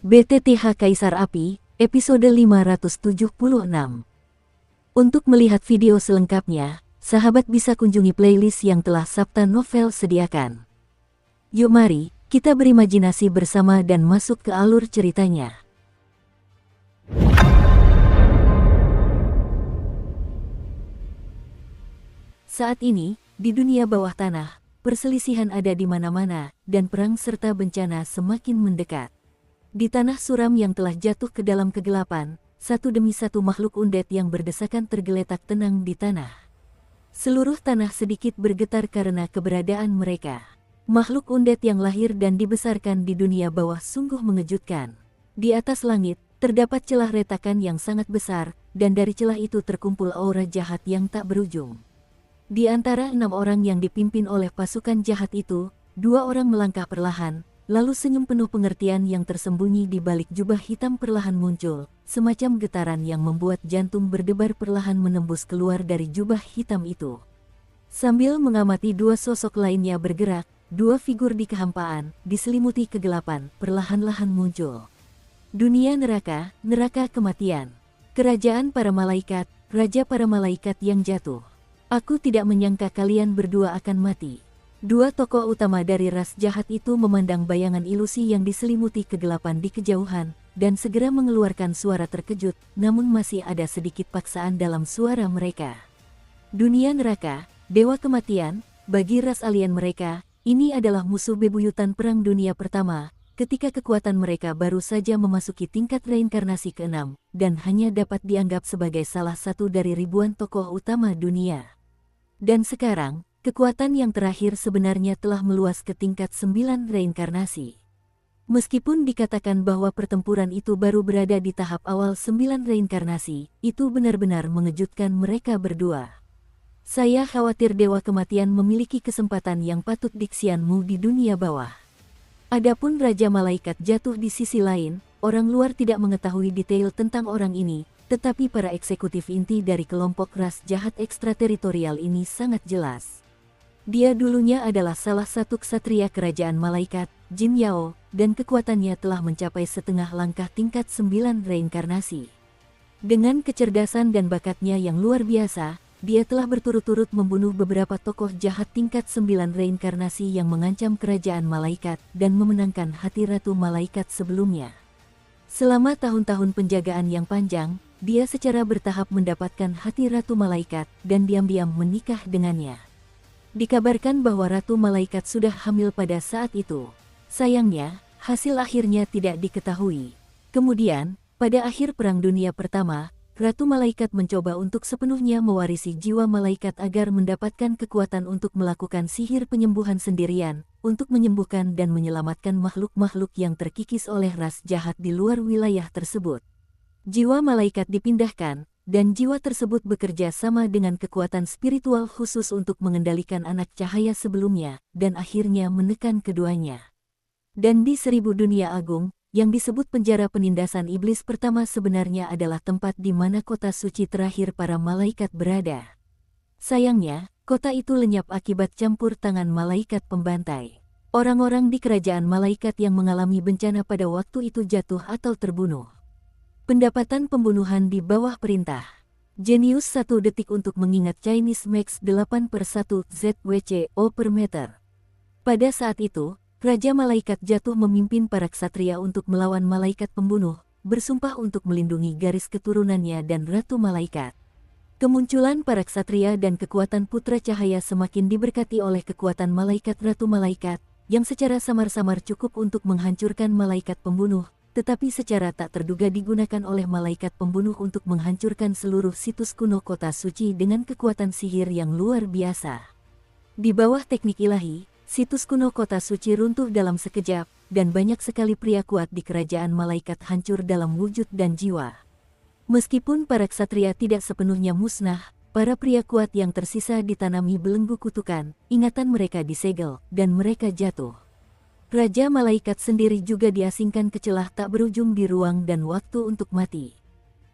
BTTH Kaisar Api, episode 576. Untuk melihat video selengkapnya, sahabat bisa kunjungi playlist yang telah Sabta Novel sediakan. Yuk mari, kita berimajinasi bersama dan masuk ke alur ceritanya. Saat ini, di dunia bawah tanah, perselisihan ada di mana-mana, dan perang serta bencana semakin mendekat. Di tanah suram yang telah jatuh ke dalam kegelapan, satu demi satu makhluk undead yang berdesakan tergeletak tenang di tanah. Seluruh tanah sedikit bergetar karena keberadaan mereka. Makhluk undead yang lahir dan dibesarkan di dunia bawah sungguh mengejutkan. Di atas langit, terdapat celah retakan yang sangat besar, dan dari celah itu terkumpul aura jahat yang tak berujung. Di antara 6 orang yang dipimpin oleh pasukan jahat itu, 2 orang melangkah perlahan, lalu senyum penuh pengertian yang tersembunyi di balik jubah hitam perlahan muncul, semacam getaran yang membuat jantung berdebar perlahan menembus keluar dari jubah hitam itu. Sambil mengamati 2 sosok lainnya bergerak, 2 figur di kehampaan, diselimuti kegelapan, perlahan-lahan muncul. Dunia neraka, neraka kematian. Kerajaan para malaikat, raja para malaikat yang jatuh. Aku tidak menyangka kalian berdua akan mati. 2 tokoh utama dari ras jahat itu memandang bayangan ilusi yang diselimuti kegelapan di kejauhan, dan segera mengeluarkan suara terkejut, namun masih ada sedikit paksaan dalam suara mereka. Dunia neraka, dewa kematian, bagi ras alien mereka, ini adalah musuh bebuyutan Perang Dunia Pertama, ketika kekuatan mereka baru saja memasuki tingkat reinkarnasi ke-6, dan hanya dapat dianggap sebagai salah satu dari ribuan tokoh utama dunia. Dan sekarang, kekuatan yang terakhir sebenarnya telah meluas ke tingkat 9 reinkarnasi. Meskipun dikatakan bahwa pertempuran itu baru berada di tahap awal 9 reinkarnasi, itu benar-benar mengejutkan mereka berdua. Saya khawatir Dewa Kematian memiliki kesempatan yang patut diksianmu di dunia bawah. Adapun Raja Malaikat jatuh di sisi lain, orang luar tidak mengetahui detail tentang orang ini, tetapi para eksekutif inti dari kelompok ras jahat ekstrateritorial ini sangat jelas. Dia dulunya adalah salah satu ksatria kerajaan malaikat, Jin Yao, dan kekuatannya telah mencapai setengah langkah tingkat 9 reinkarnasi. Dengan kecerdasan dan bakatnya yang luar biasa, dia telah berturut-turut membunuh beberapa tokoh jahat tingkat 9 reinkarnasi yang mengancam kerajaan malaikat dan memenangkan hati Ratu Malaikat sebelumnya. Selama tahun-tahun penjagaan yang panjang, dia secara bertahap mendapatkan hati Ratu Malaikat dan diam-diam menikah dengannya. Dikabarkan bahwa Ratu Malaikat sudah hamil pada saat itu. Sayangnya, hasil akhirnya tidak diketahui. Kemudian, pada akhir Perang Dunia Pertama, Ratu Malaikat mencoba untuk sepenuhnya mewarisi jiwa malaikat agar mendapatkan kekuatan untuk melakukan sihir penyembuhan sendirian, untuk menyembuhkan dan menyelamatkan makhluk-makhluk yang terkikis oleh ras jahat di luar wilayah tersebut. Jiwa malaikat dipindahkan, dan jiwa tersebut bekerja sama dengan kekuatan spiritual khusus untuk mengendalikan anak cahaya sebelumnya, dan akhirnya menekan keduanya. Dan di 1000 dunia agung, yang disebut penjara penindasan iblis pertama sebenarnya adalah tempat di mana kota suci terakhir para malaikat berada. Sayangnya, kota itu lenyap akibat campur tangan malaikat pembantai. Orang-orang di kerajaan malaikat yang mengalami bencana pada waktu itu jatuh atau terbunuh. Pendapatan pembunuhan di bawah perintah. Genius 1 detik untuk mengingat Chinese Max 8/1 ZWCO per meter. Pada saat itu, Raja Malaikat jatuh memimpin para ksatria untuk melawan malaikat pembunuh, bersumpah untuk melindungi garis keturunannya dan Ratu Malaikat. Kemunculan para ksatria dan kekuatan putra cahaya semakin diberkati oleh kekuatan malaikat Ratu Malaikat, yang secara samar-samar cukup untuk menghancurkan malaikat pembunuh, tetapi secara tak terduga digunakan oleh malaikat pembunuh untuk menghancurkan seluruh situs kuno kota suci dengan kekuatan sihir yang luar biasa. Di bawah teknik ilahi, situs kuno kota suci runtuh dalam sekejap, dan banyak sekali pria kuat di kerajaan malaikat hancur dalam wujud dan jiwa. Meskipun para ksatria tidak sepenuhnya musnah, para pria kuat yang tersisa ditanami belenggu kutukan, ingatan mereka disegel, dan mereka jatuh. Raja Malaikat sendiri juga diasingkan ke celah tak berujung di ruang dan waktu untuk mati.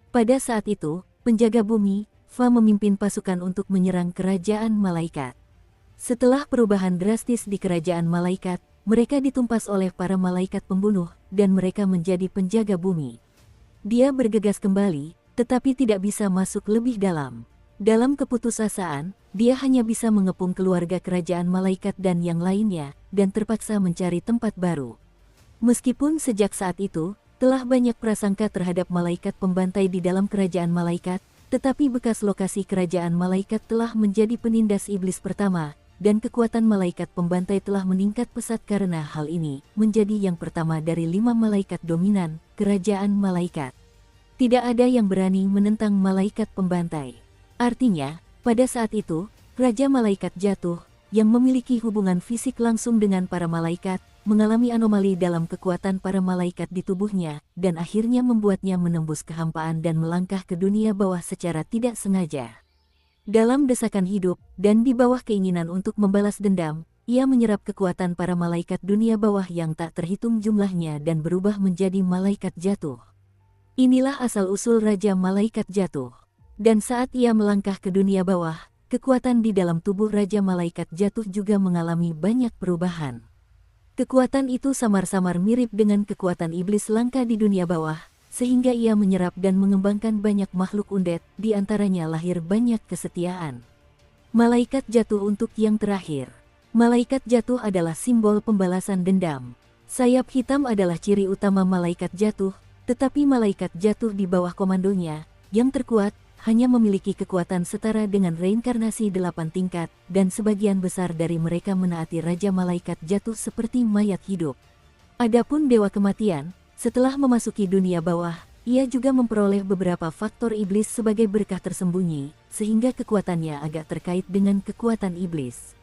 Pada saat itu, penjaga bumi, Fa memimpin pasukan untuk menyerang kerajaan malaikat. Setelah perubahan drastis di kerajaan malaikat, mereka ditumpas oleh para malaikat pembunuh, dan mereka menjadi penjaga bumi. Dia bergegas kembali, tetapi tidak bisa masuk lebih dalam. Dalam keputusasaan, dia hanya bisa mengepung keluarga kerajaan malaikat dan yang lainnya, dan terpaksa mencari tempat baru. Meskipun sejak saat itu, telah banyak prasangka terhadap malaikat pembantai di dalam kerajaan malaikat, tetapi bekas lokasi kerajaan malaikat telah menjadi penindas iblis pertama, dan kekuatan malaikat pembantai telah meningkat pesat karena hal ini menjadi yang pertama dari 5 malaikat dominan kerajaan malaikat. Tidak ada yang berani menentang malaikat pembantai. Artinya, pada saat itu, Raja Malaikat jatuh, yang memiliki hubungan fisik langsung dengan para malaikat, mengalami anomali dalam kekuatan para malaikat di tubuhnya, dan akhirnya membuatnya menembus kehampaan dan melangkah ke dunia bawah secara tidak sengaja. Dalam desakan hidup, dan di bawah keinginan untuk membalas dendam, ia menyerap kekuatan para malaikat dunia bawah yang tak terhitung jumlahnya dan berubah menjadi malaikat jatuh. Inilah asal-usul Raja Malaikat jatuh. Dan saat ia melangkah ke dunia bawah, kekuatan di dalam tubuh Raja Malaikat jatuh juga mengalami banyak perubahan. Kekuatan itu samar-samar mirip dengan kekuatan iblis langka di dunia bawah, sehingga ia menyerap dan mengembangkan banyak makhluk undet, di antaranya lahir banyak kesetiaan. Malaikat jatuh untuk yang terakhir. Malaikat jatuh adalah simbol pembalasan dendam. Sayap hitam adalah ciri utama malaikat jatuh, tetapi malaikat jatuh di bawah komandonya, yang terkuat, hanya memiliki kekuatan setara dengan reinkarnasi 8 tingkat, dan sebagian besar dari mereka menaati Raja Malaikat jatuh seperti mayat hidup. Adapun Dewa Kematian, setelah memasuki dunia bawah, ia juga memperoleh beberapa faktor iblis sebagai berkah tersembunyi, sehingga kekuatannya agak terkait dengan kekuatan iblis.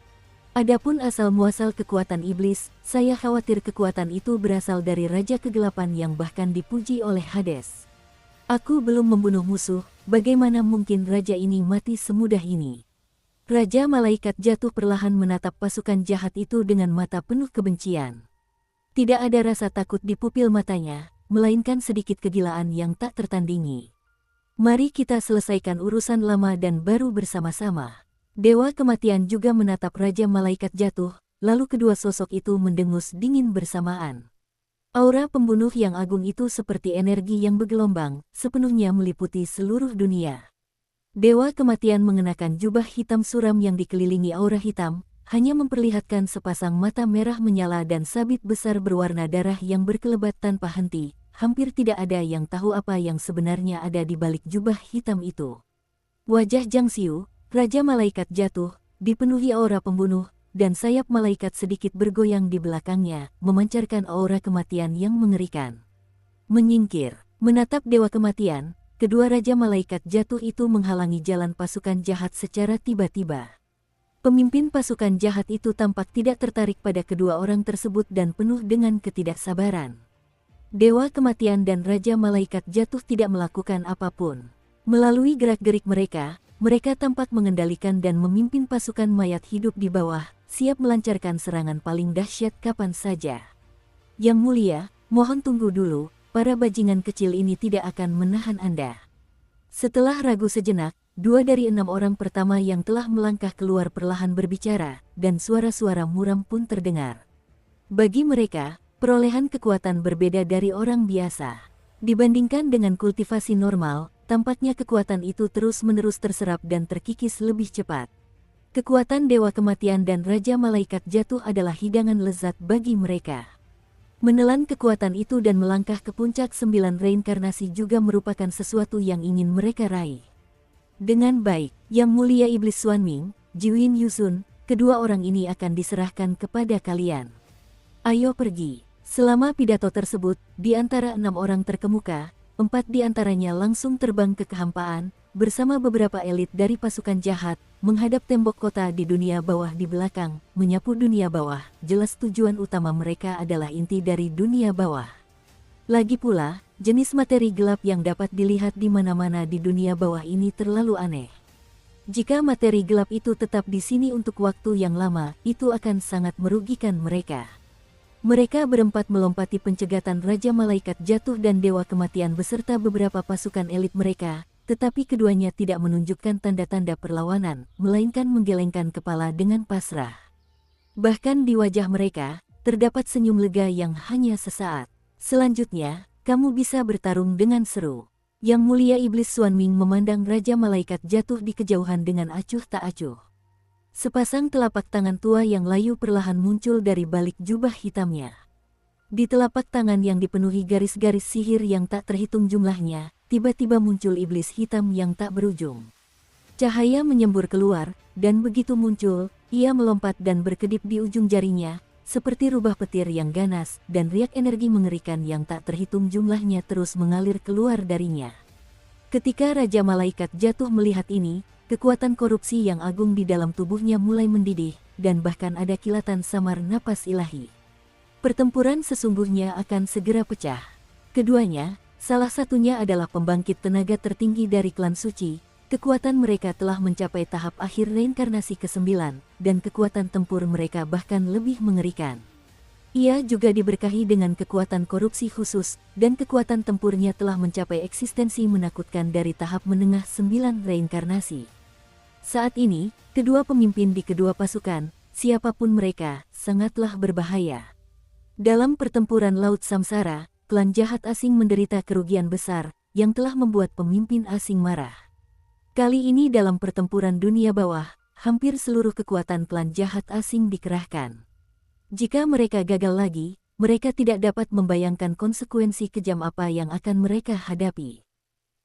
Adapun asal-muasal kekuatan iblis, saya khawatir kekuatan itu berasal dari Raja Kegelapan yang bahkan dipuji oleh Hades. Aku belum membunuh musuh, bagaimana mungkin raja ini mati semudah ini? Raja Malaikat jatuh perlahan menatap pasukan jahat itu dengan mata penuh kebencian. Tidak ada rasa takut di pupil matanya, melainkan sedikit kegilaan yang tak tertandingi. Mari kita selesaikan urusan lama dan baru bersama-sama. Dewa Kematian juga menatap Raja Malaikat jatuh, lalu kedua sosok itu mendengus dingin bersamaan. Aura pembunuh yang agung itu seperti energi yang bergelombang, sepenuhnya meliputi seluruh dunia. Dewa Kematian mengenakan jubah hitam suram yang dikelilingi aura hitam, hanya memperlihatkan sepasang mata merah menyala dan sabit besar berwarna darah yang berkelebat tanpa henti. Hampir tidak ada yang tahu apa yang sebenarnya ada di balik jubah hitam itu. Wajah Zhang Xiu, Raja Malaikat jatuh, dipenuhi aura pembunuh, dan sayap malaikat sedikit bergoyang di belakangnya, memancarkan aura kematian yang mengerikan. Menyingkir, menatap Dewa Kematian, kedua Raja Malaikat jatuh itu menghalangi jalan pasukan jahat secara tiba-tiba. Pemimpin pasukan jahat itu tampak tidak tertarik pada kedua orang tersebut dan penuh dengan ketidaksabaran. Dewa Kematian dan Raja Malaikat jatuh tidak melakukan apapun. Melalui gerak-gerik mereka, mereka tampak mengendalikan dan memimpin pasukan mayat hidup di bawah, siap melancarkan serangan paling dahsyat kapan saja. Yang mulia, mohon tunggu dulu, para bajingan kecil ini tidak akan menahan Anda. Setelah ragu sejenak, 2 dari 6 orang pertama yang telah melangkah keluar perlahan berbicara, dan suara-suara muram pun terdengar. Bagi mereka, perolehan kekuatan berbeda dari orang biasa. Dibandingkan dengan kultivasi normal, tampaknya kekuatan itu terus-menerus terserap dan terkikis lebih cepat. Kekuatan Dewa Kematian dan Raja Malaikat jatuh adalah hidangan lezat bagi mereka. Menelan kekuatan itu dan melangkah ke puncak 9 reinkarnasi juga merupakan sesuatu yang ingin mereka raih. Dengan baik, Yang Mulia Iblis Xuanming, Jiwin Yusun, kedua orang ini akan diserahkan kepada kalian. Ayo pergi. Selama pidato tersebut, di antara 6 orang terkemuka, 4 di antaranya langsung terbang ke kehampaan, bersama beberapa elit dari pasukan jahat, menghadap tembok kota di dunia bawah di belakang, menyapu dunia bawah. Jelas tujuan utama mereka adalah inti dari dunia bawah. Lagi pula, jenis materi gelap yang dapat dilihat di mana-mana di dunia bawah ini terlalu aneh. Jika materi gelap itu tetap di sini untuk waktu yang lama, itu akan sangat merugikan mereka. Mereka berempat melompati pencegatan Raja Malaikat jatuh dan Dewa Kematian beserta beberapa pasukan elit mereka, tetapi keduanya tidak menunjukkan tanda-tanda perlawanan, melainkan menggelengkan kepala dengan pasrah. Bahkan di wajah mereka, terdapat senyum lega yang hanya sesaat. Selanjutnya, kamu bisa bertarung dengan seru. Yang Mulia Iblis Xuanming memandang Raja Malaikat jatuh di kejauhan dengan acuh tak acuh. Sepasang telapak tangan tua yang layu perlahan muncul dari balik jubah hitamnya. Di telapak tangan yang dipenuhi garis-garis sihir yang tak terhitung jumlahnya, tiba-tiba muncul iblis hitam yang tak berujung. Cahaya menyembur keluar, dan begitu muncul, ia melompat dan berkedip di ujung jarinya, seperti rubah petir yang ganas, dan riak energi mengerikan yang tak terhitung jumlahnya terus mengalir keluar darinya. Ketika Raja Malaikat jatuh melihat ini, kekuatan korupsi yang agung di dalam tubuhnya mulai mendidih, dan bahkan ada kilatan samar napas ilahi. Pertempuran sesungguhnya akan segera pecah. Keduanya, salah satunya adalah pembangkit tenaga tertinggi dari klan suci. Kekuatan mereka telah mencapai tahap akhir reinkarnasi ke-9, dan kekuatan tempur mereka bahkan lebih mengerikan. Ia juga diberkahi dengan kekuatan korupsi khusus, dan kekuatan tempurnya telah mencapai eksistensi menakutkan dari tahap menengah 9 reinkarnasi. Saat ini, kedua pemimpin di kedua pasukan, siapapun mereka, sangatlah berbahaya. Dalam pertempuran Laut Samsara, klan jahat asing menderita kerugian besar, yang telah membuat pemimpin asing marah. Kali ini dalam pertempuran dunia bawah, hampir seluruh kekuatan klan jahat asing dikerahkan. Jika mereka gagal lagi, mereka tidak dapat membayangkan konsekuensi kejam apa yang akan mereka hadapi.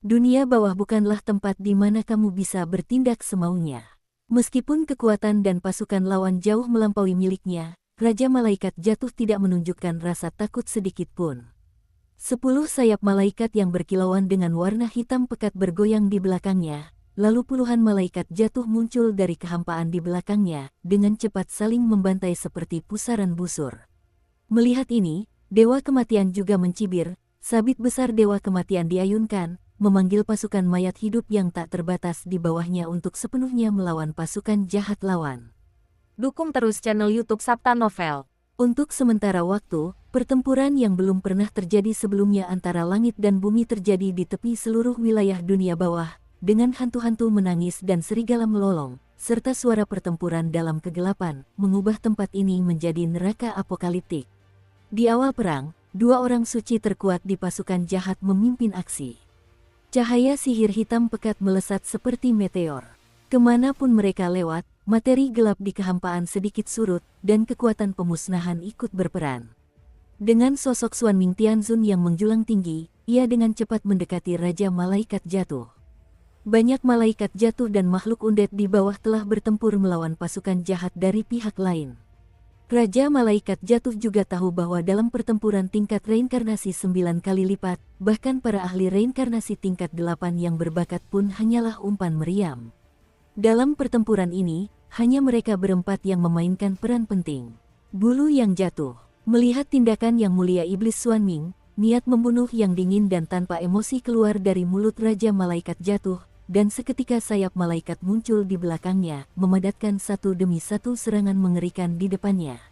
Dunia bawah bukanlah tempat di mana kamu bisa bertindak semaunya. Meskipun kekuatan dan pasukan lawan jauh melampaui miliknya, Raja Malaikat jatuh tidak menunjukkan rasa takut sedikit pun. 10 sayap malaikat yang berkilauan dengan warna hitam pekat bergoyang di belakangnya, lalu puluhan malaikat jatuh muncul dari kehampaan di belakangnya, dengan cepat saling membantai seperti pusaran busur. Melihat ini, Dewa Kematian juga mencibir, sabit besar Dewa Kematian diayunkan, memanggil pasukan mayat hidup yang tak terbatas di bawahnya untuk sepenuhnya melawan pasukan jahat lawan. Dukung terus channel YouTube Sabta Novel. Untuk sementara waktu, pertempuran yang belum pernah terjadi sebelumnya antara langit dan bumi terjadi di tepi seluruh wilayah dunia bawah, dengan hantu-hantu menangis dan serigala melolong, serta suara pertempuran dalam kegelapan, mengubah tempat ini menjadi neraka apokaliptik. Di awal perang, 2 orang suci terkuat di pasukan jahat memimpin aksi. Cahaya sihir hitam pekat melesat seperti meteor. Kemanapun mereka lewat, materi gelap di kehampaan sedikit surut, dan kekuatan pemusnahan ikut berperan. Dengan sosok Xuanming Tianzun yang menjulang tinggi, ia dengan cepat mendekati Raja Malaikat jatuh. Banyak malaikat jatuh dan makhluk undead di bawah telah bertempur melawan pasukan jahat dari pihak lain. Raja Malaikat jatuh juga tahu bahwa dalam pertempuran tingkat reinkarnasi 9 kali lipat, bahkan para ahli reinkarnasi tingkat 8 yang berbakat pun hanyalah umpan meriam. Dalam pertempuran ini, hanya mereka berempat yang memainkan peran penting. Bulu yang jatuh. Melihat tindakan Yang Mulia Iblis Xuanming, niat membunuh yang dingin dan tanpa emosi keluar dari mulut Raja Malaikat jatuh, dan seketika sayap malaikat muncul di belakangnya, memadatkan satu demi satu serangan mengerikan di depannya.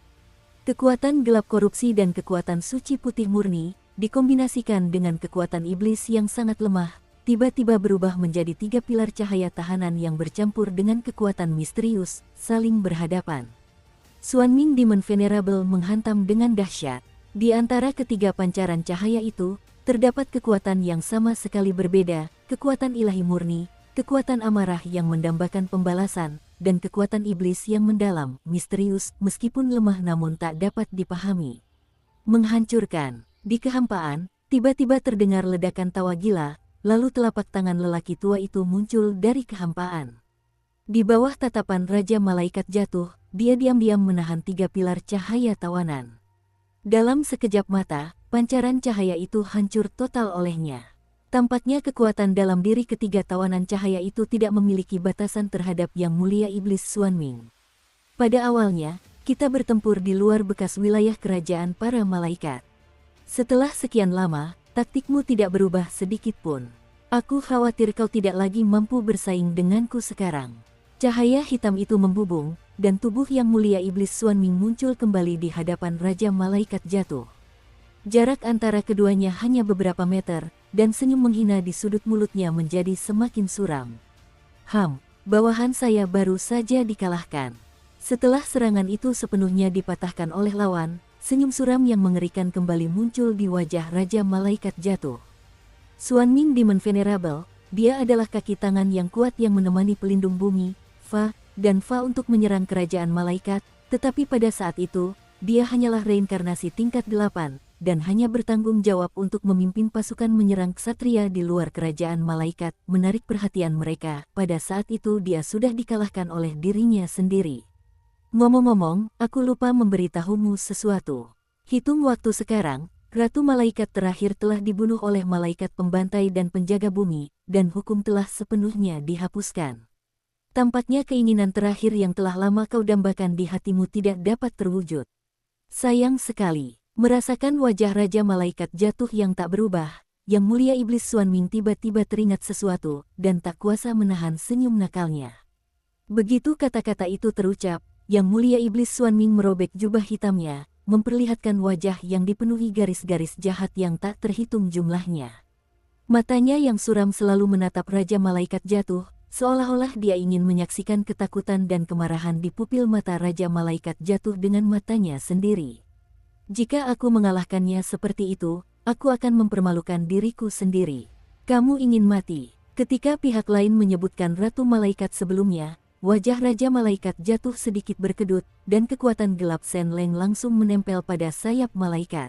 Kekuatan gelap korupsi dan kekuatan suci putih murni, dikombinasikan dengan kekuatan iblis yang sangat lemah, tiba-tiba berubah menjadi 3 pilar cahaya tahanan yang bercampur dengan kekuatan misterius, saling berhadapan. Xuanming Demon Venerable menghantam dengan dahsyat. Di antara ketiga pancaran cahaya itu, terdapat kekuatan yang sama sekali berbeda, kekuatan ilahi murni, kekuatan amarah yang mendambakan pembalasan, dan kekuatan iblis yang mendalam, misterius, meskipun lemah namun tak dapat dipahami. Menghancurkan. Di kehampaan, tiba-tiba terdengar ledakan tawa gila, lalu telapak tangan lelaki tua itu muncul dari kehampaan. Di bawah tatapan Raja Malaikat jatuh, dia diam-diam menahan 3 pilar cahaya tawanan. Dalam sekejap mata, pancaran cahaya itu hancur total olehnya. Tampaknya kekuatan dalam diri ketiga tawanan cahaya itu tidak memiliki batasan terhadap Yang Mulia Iblis Xuanming. Pada awalnya, kita bertempur di luar bekas wilayah kerajaan para malaikat. Setelah sekian lama, taktikmu tidak berubah sedikit pun. Aku khawatir kau tidak lagi mampu bersaing denganku sekarang. Cahaya hitam itu membubung, dan tubuh Yang Mulia Iblis Xuanming muncul kembali di hadapan Raja Malaikat jatuh. Jarak antara keduanya hanya beberapa meter, dan senyum menghina di sudut mulutnya menjadi semakin suram. Bawahan saya baru saja dikalahkan. Setelah serangan itu sepenuhnya dipatahkan oleh lawan, Senyum suram yang mengerikan kembali muncul di wajah Raja Malaikat Jatuh. Xuanming Demon Venerable, dia adalah kaki tangan yang kuat yang menemani pelindung bumi, Fa, dan Fa untuk menyerang kerajaan malaikat, tetapi pada saat itu, dia hanyalah reinkarnasi tingkat 8, dan hanya bertanggung jawab untuk memimpin pasukan menyerang ksatria di luar kerajaan malaikat, menarik perhatian mereka. Pada saat itu dia sudah dikalahkan oleh dirinya sendiri. Ngomong-ngomong, aku lupa memberitahumu sesuatu. Hitung waktu sekarang, Ratu Malaikat terakhir telah dibunuh oleh malaikat pembantai dan penjaga bumi, dan hukum telah sepenuhnya dihapuskan. Tampaknya keinginan terakhir yang telah lama kau dambakan di hatimu tidak dapat terwujud. Sayang sekali. Merasakan wajah Raja Malaikat Jatuh yang tak berubah, Yang Mulia Iblis Xuanming tiba-tiba teringat sesuatu, dan tak kuasa menahan senyum nakalnya. Begitu kata-kata itu terucap, Yang Mulia Iblis Xuanming merobek jubah hitamnya, memperlihatkan wajah yang dipenuhi garis-garis jahat yang tak terhitung jumlahnya. Matanya yang suram selalu menatap Raja Malaikat Jatuh, seolah-olah dia ingin menyaksikan ketakutan dan kemarahan di pupil mata Raja Malaikat Jatuh dengan matanya sendiri. Jika aku mengalahkannya seperti itu, aku akan mempermalukan diriku sendiri. Kamu ingin mati. Ketika pihak lain menyebutkan Ratu Malaikat sebelumnya, wajah Raja Malaikat Jatuh sedikit berkedut, dan kekuatan gelap Sen Leng langsung menempel pada sayap malaikat.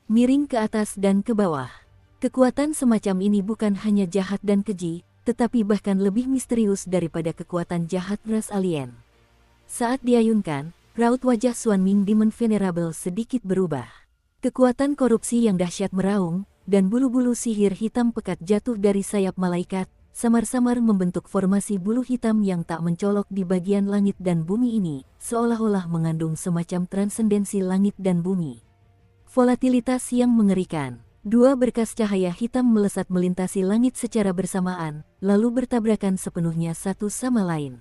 Miring ke atas dan ke bawah. Kekuatan semacam ini bukan hanya jahat dan keji, tetapi bahkan lebih misterius daripada kekuatan jahat ras alien. Saat diayunkan, raut wajah Xuanming Demon Venerable sedikit berubah. Kekuatan korupsi yang dahsyat meraung, dan bulu-bulu sihir hitam pekat jatuh dari sayap malaikat, samar-samar membentuk formasi bulu hitam yang tak mencolok di bagian langit dan bumi ini, seolah-olah mengandung semacam transendensi langit dan bumi. Volatilitas yang mengerikan. Dua berkas cahaya hitam melesat melintasi langit secara bersamaan, lalu bertabrakan sepenuhnya satu sama lain.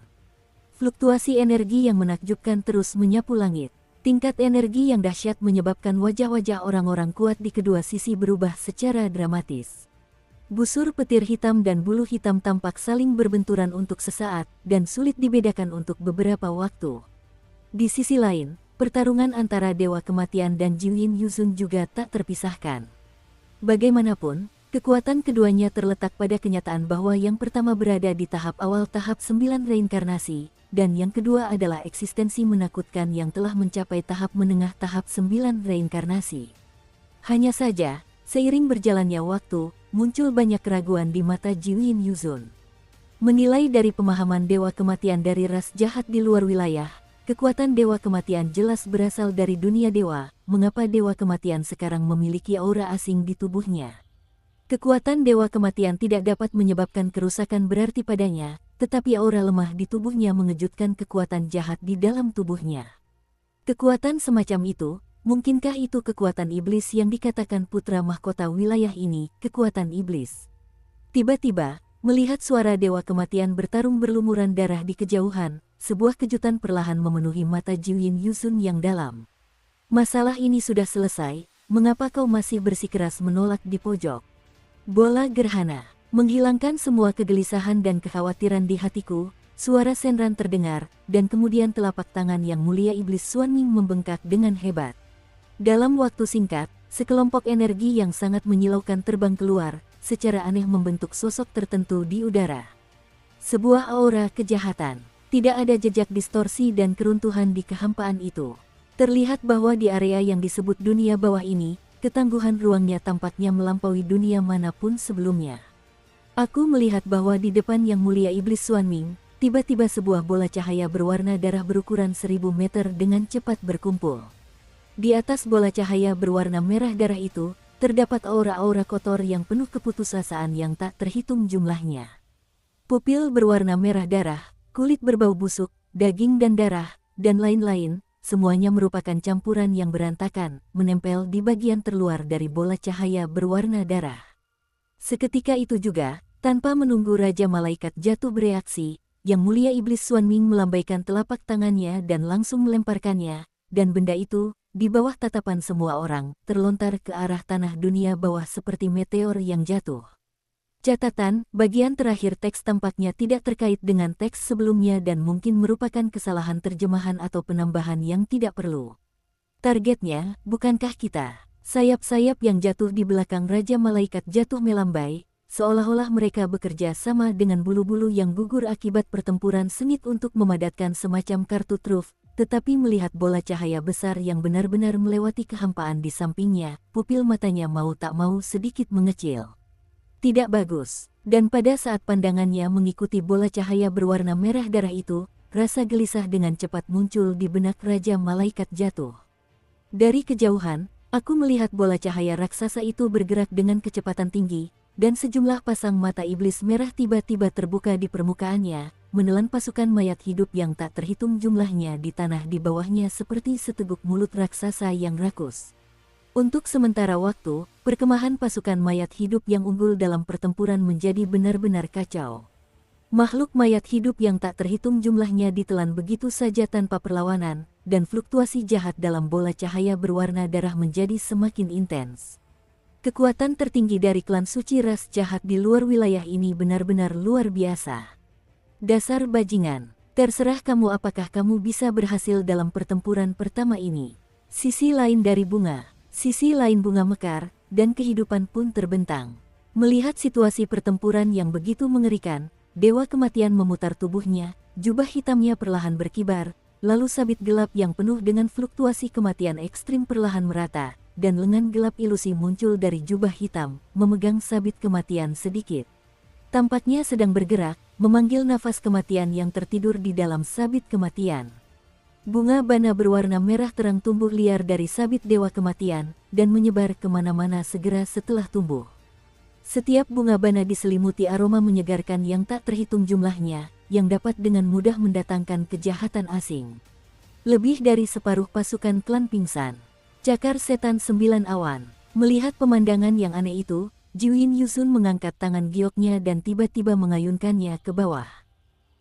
Fluktuasi energi yang menakjubkan terus menyapu langit. Tingkat energi yang dahsyat menyebabkan wajah-wajah orang-orang kuat di kedua sisi berubah secara dramatis. Busur petir hitam dan bulu hitam tampak saling berbenturan untuk sesaat, dan sulit dibedakan untuk beberapa waktu. Di sisi lain, pertarungan antara Dewa Kematian dan Jiuyin Yuzun juga tak terpisahkan. Bagaimanapun, kekuatan keduanya terletak pada kenyataan bahwa yang pertama berada di tahap awal tahap 9 reinkarnasi, dan yang kedua adalah eksistensi menakutkan yang telah mencapai tahap menengah tahap 9 reinkarnasi. Hanya saja, seiring berjalannya waktu, muncul banyak keraguan di mata Jiuyin Yuzun. Menilai dari pemahaman Dewa Kematian dari ras jahat di luar wilayah, kekuatan Dewa Kematian jelas berasal dari dunia dewa. Mengapa Dewa Kematian sekarang memiliki aura asing di tubuhnya? Kekuatan Dewa Kematian tidak dapat menyebabkan kerusakan berarti padanya, tetapi aura lemah di tubuhnya mengejutkan kekuatan jahat di dalam tubuhnya. Kekuatan semacam itu, mungkinkah itu kekuatan iblis yang dikatakan putra mahkota wilayah ini, kekuatan iblis? Tiba-tiba, melihat suara Dewa Kematian bertarung berlumuran darah di kejauhan, sebuah kejutan perlahan memenuhi mata Jiuyin Yuzun yang dalam. Masalah ini sudah selesai, mengapa kau masih bersikeras menolak di pojok? Bola gerhana, menghilangkan semua kegelisahan dan kekhawatiran di hatiku, suara Senran terdengar, dan kemudian telapak tangan Yang Mulia Iblis Xuanming membengkak dengan hebat. Dalam waktu singkat, sekelompok energi yang sangat menyilaukan terbang keluar, secara aneh membentuk sosok tertentu di udara. Sebuah aura kejahatan, tidak ada jejak distorsi dan keruntuhan di kehampaan itu. Terlihat bahwa di area yang disebut dunia bawah ini, ketangguhan ruangnya tampaknya melampaui dunia manapun sebelumnya. Aku melihat bahwa di depan Yang Mulia Iblis Xuanming, tiba-tiba sebuah bola cahaya berwarna darah berukuran 1000 meter dengan cepat berkumpul. Di atas bola cahaya berwarna merah darah itu, terdapat aura-aura kotor yang penuh keputusasaan yang tak terhitung jumlahnya. Pupil berwarna merah darah, kulit berbau busuk, daging dan darah, dan lain-lain. Semuanya merupakan campuran yang berantakan, menempel di bagian terluar dari bola cahaya berwarna darah. Seketika itu juga, tanpa menunggu Raja Malaikat Jatuh bereaksi, Yang Mulia Iblis Xuanming melambaikan telapak tangannya dan langsung melemparkannya, dan benda itu, di bawah tatapan semua orang, terlontar ke arah tanah dunia bawah seperti meteor yang jatuh. Catatan, bagian terakhir teks tampaknya tidak terkait dengan teks sebelumnya dan mungkin merupakan kesalahan terjemahan atau penambahan yang tidak perlu. Targetnya, bukankah kita? Sayap-sayap yang jatuh di belakang Raja Malaikat jatuh melambai, seolah-olah mereka bekerja sama dengan bulu-bulu yang gugur akibat pertempuran sengit untuk memadatkan semacam kartu truf, tetapi melihat bola cahaya besar yang benar-benar melewati kehampaan di sampingnya, pupil matanya mau tak mau sedikit mengecil. Tidak bagus, dan pada saat pandangannya mengikuti bola cahaya berwarna merah darah itu, rasa gelisah dengan cepat muncul di benak Raja Malaikat jatuh. Dari kejauhan, aku melihat bola cahaya raksasa itu bergerak dengan kecepatan tinggi, dan sejumlah pasang mata iblis merah tiba-tiba terbuka di permukaannya, menelan pasukan mayat hidup yang tak terhitung jumlahnya di tanah di bawahnya seperti seteguk mulut raksasa yang rakus. Untuk sementara waktu, perkemahan pasukan mayat hidup yang unggul dalam pertempuran menjadi benar-benar kacau. Makhluk mayat hidup yang tak terhitung jumlahnya ditelan begitu saja tanpa perlawanan, dan fluktuasi jahat dalam bola cahaya berwarna darah menjadi semakin intens. Kekuatan tertinggi dari klan suci ras jahat di luar wilayah ini benar-benar luar biasa. Dasar bajingan, terserah kamu apakah kamu bisa berhasil dalam pertempuran pertama ini. Sisi lain dari bunga, sisi lain bunga mekar, dan kehidupan pun terbentang. Melihat situasi pertempuran yang begitu mengerikan, Dewa Kematian memutar tubuhnya, jubah hitamnya perlahan berkibar, lalu sabit gelap yang penuh dengan fluktuasi kematian ekstrim perlahan merata, dan lengan gelap ilusi muncul dari jubah hitam, memegang sabit kematian sedikit. Tampaknya sedang bergerak, memanggil nafas kematian yang tertidur di dalam sabit kematian. Bunga bana berwarna merah terang tumbuh liar dari sabit Dewa Kematian, dan menyebar kemana-mana segera setelah tumbuh. Setiap bunga bana diselimuti aroma menyegarkan yang tak terhitung jumlahnya, yang dapat dengan mudah mendatangkan kejahatan asing. Lebih dari separuh pasukan klan pingsan. Cakar setan 9 awan. Melihat pemandangan yang aneh itu, Jiwin Yusun mengangkat tangan gioknya dan tiba-tiba mengayunkannya ke bawah.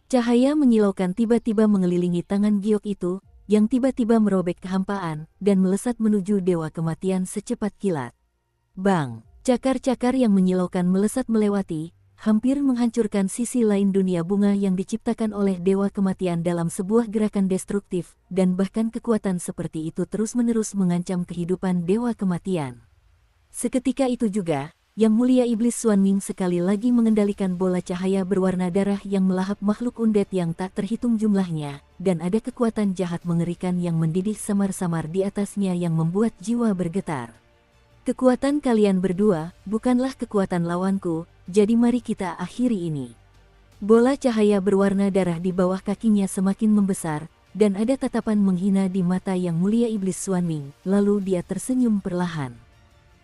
Cahaya menyilaukan tiba-tiba mengelilingi tangan giok itu, yang tiba-tiba merobek kehampaan, dan melesat menuju Dewa Kematian secepat kilat. Bang! Cakar-cakar yang menyilaukan melesat melewati, hampir menghancurkan sisi lain dunia bunga yang diciptakan oleh Dewa Kematian dalam sebuah gerakan destruktif, dan bahkan kekuatan seperti itu terus-menerus mengancam kehidupan Dewa Kematian. Seketika itu juga, Yang Mulia Iblis Xuanming sekali lagi mengendalikan bola cahaya berwarna darah yang melahap makhluk undead yang tak terhitung jumlahnya, dan ada kekuatan jahat mengerikan yang mendidih samar-samar di atasnya yang membuat jiwa bergetar. Kekuatan kalian berdua bukanlah kekuatan lawanku, jadi mari kita akhiri ini. Bola cahaya berwarna darah di bawah kakinya semakin membesar, dan ada tatapan menghina di mata Yang Mulia Iblis Xuanming, lalu dia tersenyum perlahan.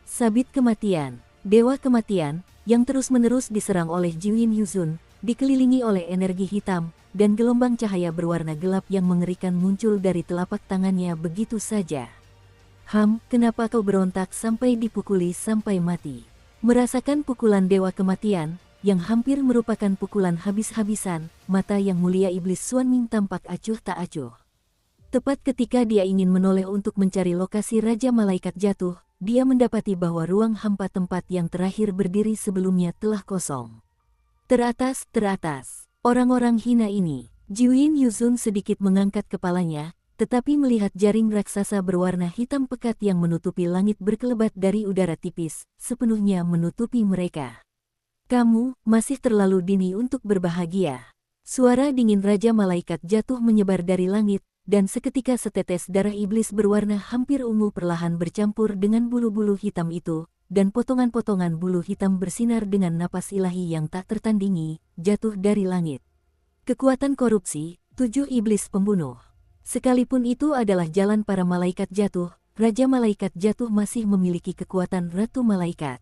Sabit kematian, Dewa Kematian, yang terus-menerus diserang oleh Jiwin Yusun, dikelilingi oleh energi hitam, dan gelombang cahaya berwarna gelap yang mengerikan muncul dari telapak tangannya begitu saja. Kenapa kau berontak sampai dipukuli sampai mati? Merasakan pukulan Dewa Kematian, yang hampir merupakan pukulan habis-habisan, mata Yang Mulia Iblis Xuanming tampak acuh tak acuh. Tepat ketika dia ingin menoleh untuk mencari lokasi Raja Malaikat jatuh, dia mendapati bahwa ruang hampa tempat yang terakhir berdiri sebelumnya telah kosong. Teratas, orang-orang hina ini. Jiwin Yusun sedikit mengangkat kepalanya, tetapi melihat jaring raksasa berwarna hitam pekat yang menutupi langit berkelebat dari udara tipis, sepenuhnya menutupi mereka. Kamu masih terlalu dini untuk berbahagia. Suara dingin Raja Malaikat jatuh menyebar dari langit, dan seketika setetes darah iblis berwarna hampir ungu perlahan bercampur dengan bulu-bulu hitam itu, dan potongan-potongan bulu hitam bersinar dengan napas ilahi yang tak tertandingi, jatuh dari langit. Kekuatan korupsi, 7 iblis pembunuh. Sekalipun itu adalah jalan para malaikat jatuh, Raja Malaikat jatuh masih memiliki kekuatan Ratu Malaikat.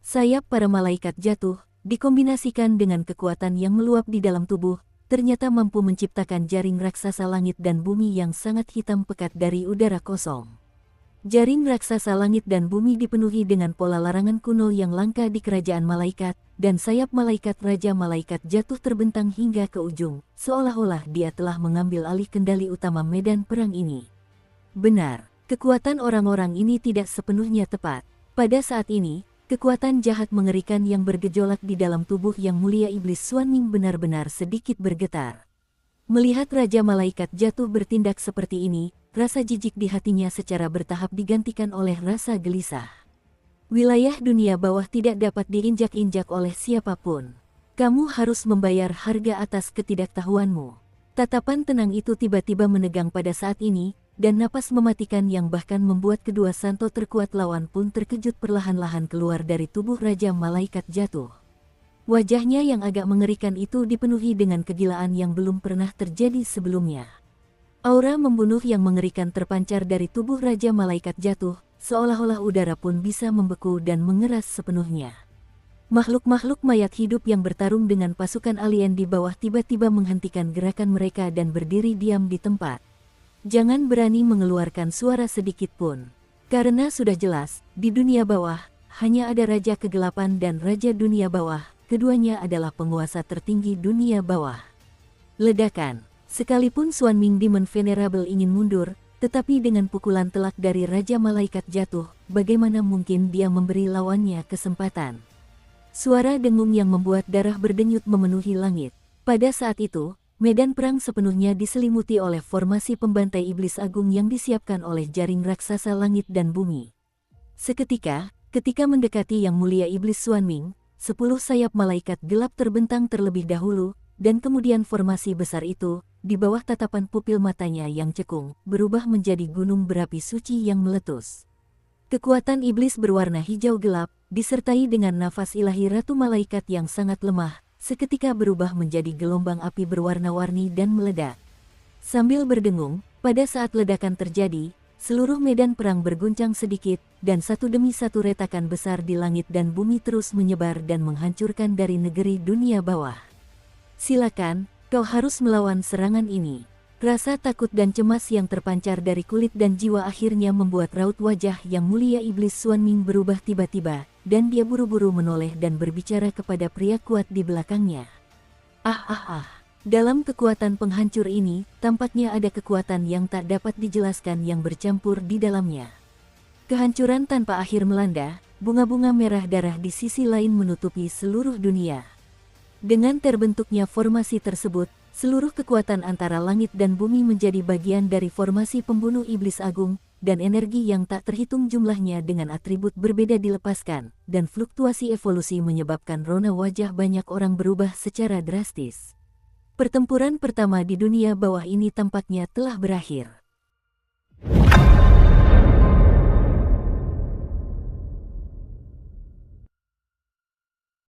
Sayap para malaikat jatuh, dikombinasikan dengan kekuatan yang meluap di dalam tubuh, ternyata mampu menciptakan jaring raksasa langit dan bumi yang sangat hitam pekat dari udara kosong. Jaring raksasa langit dan bumi dipenuhi dengan pola larangan kuno yang langka di kerajaan malaikat, dan sayap malaikat Raja Malaikat jatuh terbentang hingga ke ujung, seolah-olah dia telah mengambil alih kendali utama medan perang ini. Benar, kekuatan orang-orang ini tidak sepenuhnya tepat. Pada saat ini, kekuatan jahat mengerikan yang bergejolak di dalam tubuh Yang Mulia Iblis Xuanming benar-benar sedikit bergetar. Melihat Raja Malaikat Jatuh bertindak seperti ini, rasa jijik di hatinya secara bertahap digantikan oleh rasa gelisah. Wilayah dunia bawah tidak dapat diinjak-injak oleh siapapun. Kamu harus membayar harga atas ketidaktahuanmu. Tatapan tenang itu tiba-tiba menegang pada saat ini, dan napas mematikan yang bahkan membuat kedua santo terkuat lawan pun terkejut perlahan-lahan keluar dari tubuh Raja Malaikat Jatuh. Wajahnya yang agak mengerikan itu dipenuhi dengan kegilaan yang belum pernah terjadi sebelumnya. Aura membunuh yang mengerikan terpancar dari tubuh Raja Malaikat Jatuh, seolah-olah udara pun bisa membeku dan mengeras sepenuhnya. Makhluk-makhluk mayat hidup yang bertarung dengan pasukan alien di bawah tiba-tiba menghentikan gerakan mereka dan berdiri diam di tempat. Jangan berani mengeluarkan suara sedikit pun. Karena sudah jelas, di dunia bawah, hanya ada Raja Kegelapan dan Raja Dunia Bawah. Keduanya adalah penguasa tertinggi dunia bawah. Ledakan. Sekalipun Xuan Ming Demon Venerable ingin mundur, tetapi dengan pukulan telak dari Raja Malaikat Jatuh, bagaimana mungkin dia memberi lawannya kesempatan? Suara dengung yang membuat darah berdenyut memenuhi langit. Pada saat itu, medan perang sepenuhnya diselimuti oleh formasi pembantai iblis agung yang disiapkan oleh jaring raksasa langit dan bumi. Seketika, ketika mendekati Yang Mulia Iblis Xuan Ming, 10 sayap malaikat gelap terbentang terlebih dahulu, dan kemudian formasi besar itu, di bawah tatapan pupil matanya yang cekung, berubah menjadi gunung berapi suci yang meletus. Kekuatan iblis berwarna hijau gelap, disertai dengan nafas ilahi Ratu Malaikat yang sangat lemah, seketika berubah menjadi gelombang api berwarna-warni dan meledak. Sambil berdengung, pada saat ledakan terjadi, seluruh medan perang berguncang sedikit, dan satu demi satu retakan besar di langit dan bumi terus menyebar dan menghancurkan dari negeri dunia bawah. Silakan, kau harus melawan serangan ini. Rasa takut dan cemas yang terpancar dari kulit dan jiwa akhirnya membuat raut wajah Yang Mulia Iblis Xuan Ming berubah tiba-tiba, dan dia buru-buru menoleh dan berbicara kepada pria kuat di belakangnya. Dalam kekuatan penghancur ini, tampaknya ada kekuatan yang tak dapat dijelaskan yang bercampur di dalamnya. Kehancuran tanpa akhir melanda, bunga-bunga merah darah di sisi lain menutupi seluruh dunia. Dengan terbentuknya formasi tersebut, seluruh kekuatan antara langit dan bumi menjadi bagian dari formasi pembunuh iblis agung, dan energi yang tak terhitung jumlahnya dengan atribut berbeda dilepaskan, dan fluktuasi evolusi menyebabkan rona wajah banyak orang berubah secara drastis. Pertempuran pertama di dunia bawah ini tampaknya telah berakhir.